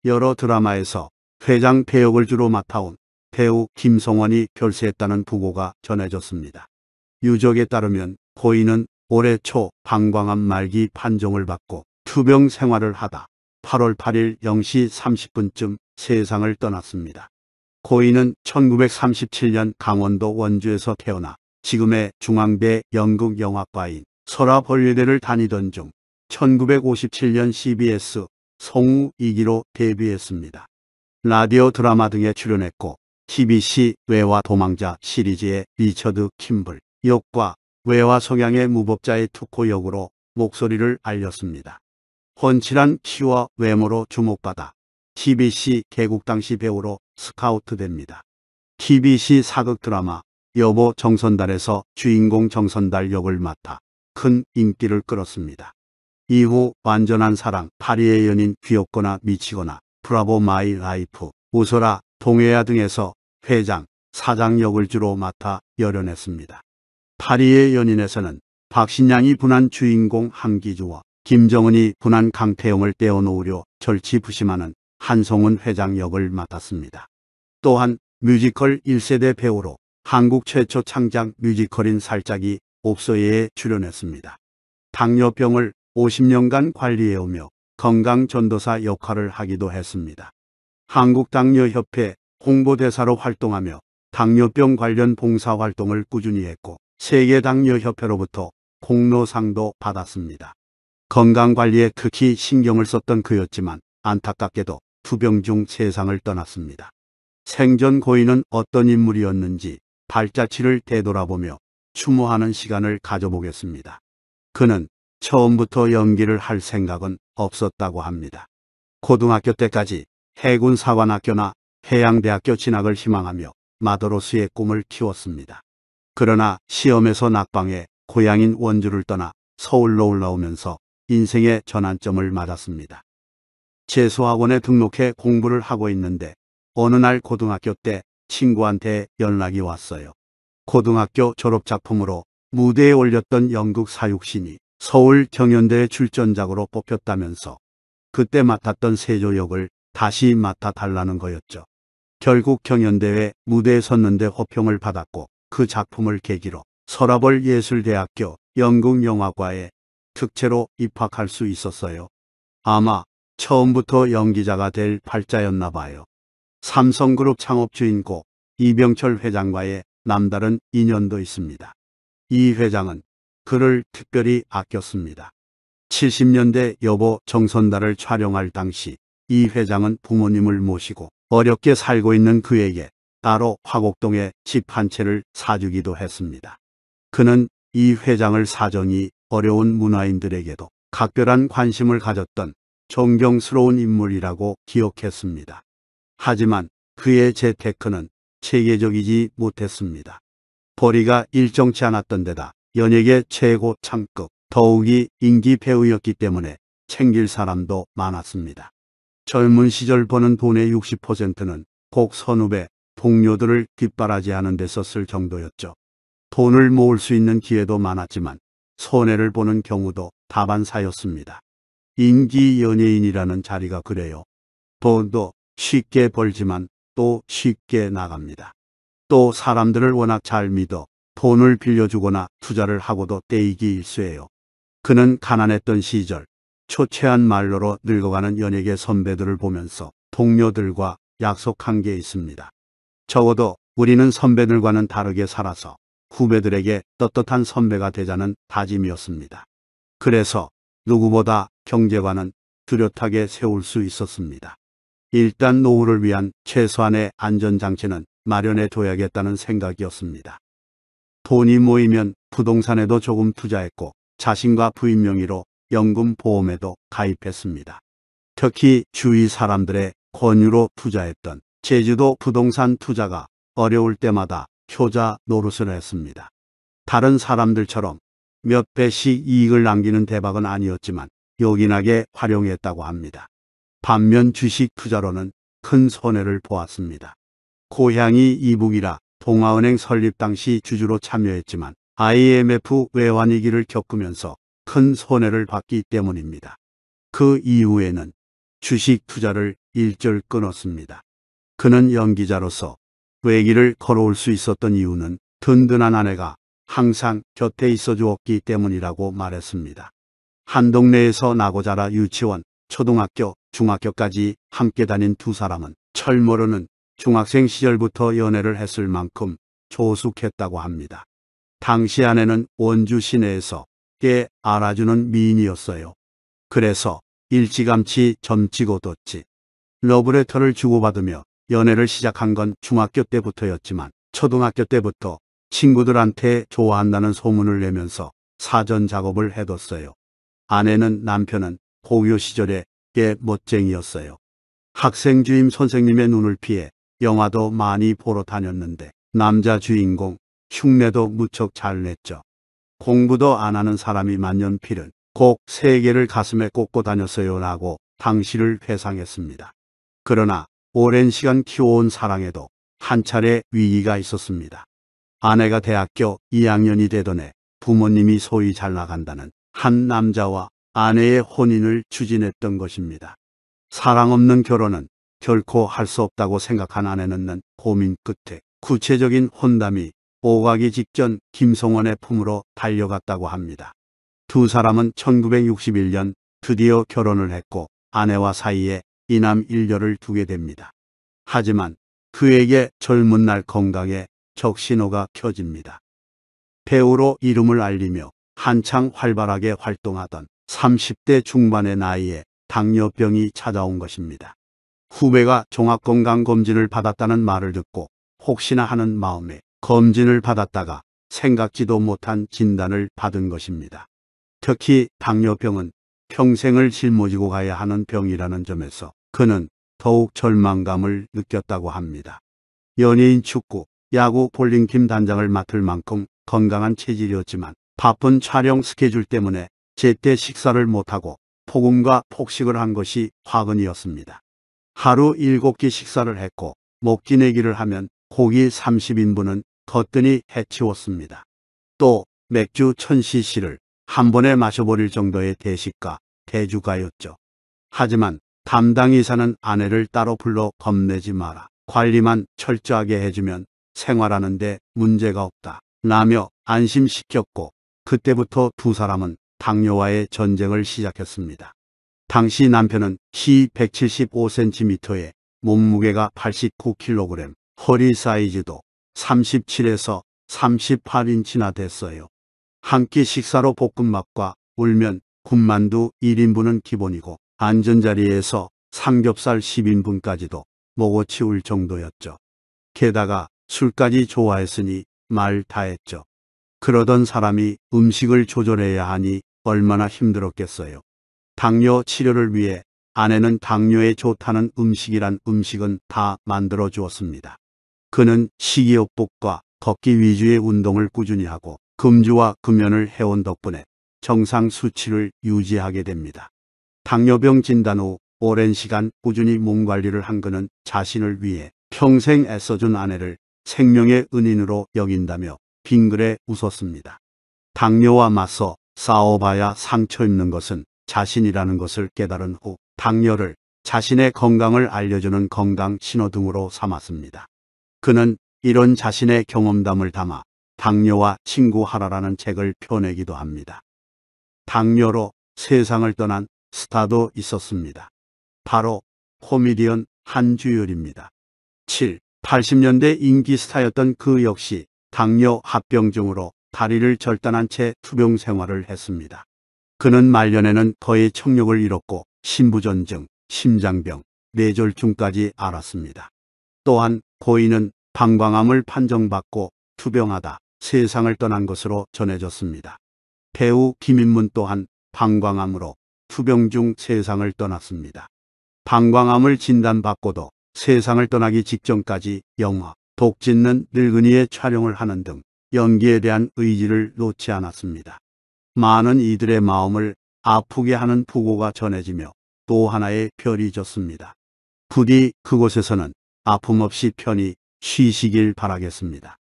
여러 드라마에서 회장 배역을 주로 맡아온 배우 김성원이 별세했다는 부고가 전해졌습니다. 유족에 따르면 고인은 올해 초 방광암 말기 판정을 받고 투병 생활을 하다 8월 8일 0시 30분쯤 세상을 떠났습니다. 고인은 1937년 강원도 원주에서 태어나 지금의 중앙대 연극영화과인 설화벌예대를 다니던 중 1957년 CBS 성우 2기로 데뷔했습니다. 라디오 드라마 등에 출연했고 TBC 외화 도망자 시리즈의 리처드 킴블 역과 외화 성향의 무법자의 투코 역으로 목소리를 알렸습니다. 훤칠한 키와 외모로 주목받아 TBC 개국 당시 배우로 스카우트됩니다. TBC 사극 드라마 여보 정선달에서 주인공 정선달 역을 맡아 큰 인기를 끌었습니다. 이후 완전한 사랑, 파리의 연인, 귀엽거나 미치거나, 브라보 마이 라이프, 웃어라, 동해야 등에서 회장, 사장 역을 주로 맡아 열연했습니다. 파리의 연인에서는 박신양이 분한 주인공 한기주와 김정은이 분한 강태용을 떼어놓으려 절치부심하는 한송은 회장 역을 맡았습니다. 또한 뮤지컬 1세대 배우로 한국 최초 창작 뮤지컬인 살짝이 옵서예에 출연했습니다. 당뇨병을 50년간 관리해오며 건강전도사 역할을 하기도 했습니다. 한국당뇨협회 홍보대사로 활동하며 당뇨병 관련 봉사활동을 꾸준히 했고 세계당뇨협회로부터 공로상도 받았습니다. 건강관리에 특히 신경을 썼던 그였지만 안타깝게도 투병 중 세상을 떠났습니다. 생전 고인은 어떤 인물이었는지 발자취를 되돌아보며 추모하는 시간을 가져보겠습니다. 그는 처음부터 연기를 할 생각은 없었다고 합니다. 고등학교 때까지 해군사관학교나 해양대학교 진학을 희망하며 마더로스의 꿈을 키웠습니다. 그러나 시험에서 낙방해 고향인 원주를 떠나 서울로 올라오면서 인생의 전환점을 맞았습니다. 재수학원에 등록해 공부를 하고 있는데 어느 날 고등학교 때 친구한테 연락이 왔어요. 고등학교 졸업작품으로 무대에 올렸던 연극 사육신이 서울 경연대회 출전작으로 뽑혔다면서 그때 맡았던 세조 역을 다시 맡아달라는 거였죠. 결국 경연대회 무대에 섰는데 호평을 받았고 그 작품을 계기로 설화벌예술대학교 연극영화과에 특채로 입학할 수 있었어요. 아마 처음부터 연기자가 될 팔자였나 봐요. 삼성그룹 창업주인고 이병철 회장과의 남다른 인연도 있습니다. 이 회장은 그를 특별히 아꼈습니다. 70년대 여보 정선달을 촬영할 당시 이 회장은 부모님을 모시고 어렵게 살고 있는 그에게 따로 화곡동에 집 한 채를 사주기도 했습니다. 그는 이 회장을 사정이 어려운 문화인들에게도 각별한 관심을 가졌던 존경스러운 인물이라고 기억했습니다. 하지만 그의 재테크는 체계적이지 못했습니다. 벌이가 일정치 않았던 데다 연예계 최고 창급, 더욱이 인기 배우였기 때문에 챙길 사람도 많았습니다. 젊은 시절 버는 돈의 60%는 곡 선후배, 동료들을 뒷바라지하는 데 썼을 정도였죠. 돈을 모을 수 있는 기회도 많았지만 손해를 보는 경우도 다반사였습니다. 인기 연예인이라는 자리가 그래요. 돈도 쉽게 벌지만 또 쉽게 나갑니다. 또 사람들을 워낙 잘 믿어 돈을 빌려주거나 투자를 하고도 떼이기 일쑤예요. 그는 가난했던 시절 초췌한 말로로 늙어가는 연예계 선배들을 보면서 동료들과 약속한 게 있습니다. 적어도 우리는 선배들과는 다르게 살아서 후배들에게 떳떳한 선배가 되자는 다짐이었습니다. 그래서 누구보다 경제관은 뚜렷하게 세울 수 있었습니다. 일단 노후를 위한 최소한의 안전장치는 마련해 둬야겠다는 생각이었습니다. 돈이 모이면 부동산에도 조금 투자했고 자신과 부인 명의로 연금보험에도 가입했습니다. 특히 주위 사람들의 권유로 투자했던 제주도 부동산 투자가 어려울 때마다 효자 노릇을 했습니다. 다른 사람들처럼 몇 배씩 이익을 남기는 대박은 아니었지만 요긴하게 활용했다고 합니다. 반면 주식 투자로는 큰 손해를 보았습니다. 고향이 이북이라 동아은행 설립 당시 주주로 참여했지만 IMF 외환위기를 겪으면서 큰 손해를 봤기 때문입니다. 그 이후에는 주식 투자를 일절 끊었습니다. 그는 연기자로서 외길을 걸어올 수 있었던 이유는 든든한 아내가 항상 곁에 있어 주었기 때문이라고 말했습니다. 한 동네에서 나고 자라 유치원, 초등학교, 중학교까지 함께 다닌 두 사람은 철모르는 중학생 시절부터 연애를 했을 만큼 조숙했다고 합니다. 당시 아내는 원주 시내에서 꽤 알아주는 미인이었어요. 그래서 일찌감치 점치고 뒀지. 러브레터를 주고받으며 연애를 시작한 건 중학교 때부터였지만 초등학교 때부터 친구들한테 좋아한다는 소문을 내면서 사전 작업을 해뒀어요. 아내는 남편은 고교 시절에 꽤 멋쟁이였어요. 학생 주임 선생님의 눈을 피해 영화도 많이 보러 다녔는데 남자 주인공 흉내도 무척 잘 냈죠. 공부도 안 하는 사람이 만년필은 꼭 3개를 가슴에 꽂고 다녔어요 라고 당시를 회상했습니다. 그러나 오랜 시간 키워온 사랑에도 한 차례 위기가 있었습니다. 아내가 대학교 2학년이 되던 해 부모님이 소위 잘 나간다는 한 남자와 아내의 혼인을 추진했던 것입니다. 사랑 없는 결혼은 결코 할 수 없다고 생각한 아내는 고민 끝에 구체적인 혼담이 오가기 직전 김성원의 품으로 달려갔다고 합니다. 두 사람은 1961년 드디어 결혼을 했고 아내와 사이에 이남 일녀를 두게 됩니다. 하지만 그에게 젊은 날 건강에 적신호가 켜집니다. 배우로 이름을 알리며 한창 활발하게 활동하던 30대 중반의 나이에 당뇨병이 찾아온 것입니다. 후배가 종합건강검진을 받았다는 말을 듣고 혹시나 하는 마음에 검진을 받았다가 생각지도 못한 진단을 받은 것입니다. 특히 당뇨병은 평생을 짊어지고 가야 하는 병이라는 점에서 그는 더욱 절망감을 느꼈다고 합니다. 연예인, 축구, 야구, 볼링 팀 단장을 맡을 만큼 건강한 체질이었지만 바쁜 촬영 스케줄 때문에 제때 식사를 못하고 폭음과 폭식을 한 것이 화근이었습니다. 하루 7끼 식사를 했고 먹기 내기를 하면 고기 30인분은 거뜬히 해치웠습니다. 또 맥주 1000cc를 한 번에 마셔버릴 정도의 대식가, 대주가였죠. 하지만 담당 의사는 아내를 따로 불러 겁내지 마라. 관리만 철저하게 해주면 생활하는 데 문제가 없다. 라며 안심시켰고 그때부터 두 사람은 당뇨와의 전쟁을 시작했습니다. 당시 남편은 키 175cm에 몸무게가 89kg, 허리 사이즈도 37에서 38인치나 됐어요. 한 끼 식사로 볶음밥과 울면 군만두 1인분은 기본이고 앉은 자리에서 삼겹살 10인분까지도 먹어치울 정도였죠. 게다가 술까지 좋아했으니 말 다했죠. 그러던 사람이 음식을 조절해야 하니 얼마나 힘들었겠어요. 당뇨 치료를 위해 아내는 당뇨에 좋다는 음식이란 음식은 다 만들어 주었습니다. 그는 식이요법과 걷기 위주의 운동을 꾸준히 하고 금주와 금연을 해온 덕분에 정상 수치를 유지하게 됩니다. 당뇨병 진단 후 오랜 시간 꾸준히 몸 관리를 한 그는 자신을 위해 평생 애써준 아내를 생명의 은인으로 여긴다며 빙그레 웃었습니다. 당뇨와 맞서 싸워봐야 상처 입는 것은 자신이라는 것을 깨달은 후 당뇨를 자신의 건강을 알려주는 건강 신호등으로 삼았습니다. 그는 이런 자신의 경험담을 담아 당뇨와 친구하라라는 책을 펴내기도 합니다. 당뇨로 세상을 떠난 스타도 있었습니다. 바로 코미디언 한주열입니다. 7, 80년대 인기 스타였던 그 역시 당뇨 합병증으로 다리를 절단한 채 투병 생활을 했습니다. 그는 말년에는 거의 청력을 잃었고 신부전증, 심장병, 뇌졸중까지 앓았습니다. 또한 고인은 방광암을 판정받고 투병하다 세상을 떠난 것으로 전해졌습니다. 배우 김인문 또한 방광암으로 투병 중 세상을 떠났습니다. 방광암을 진단받고도 세상을 떠나기 직전까지 영화 독짓는 늙은이의 촬영을 하는 등 연기에 대한 의지를 놓지 않았습니다. 많은 이들의 마음을 아프게 하는 부고가 전해지며 또 하나의 별이 졌습니다. 부디 그곳에서는 아픔 없이 편히 쉬시길 바라겠습니다.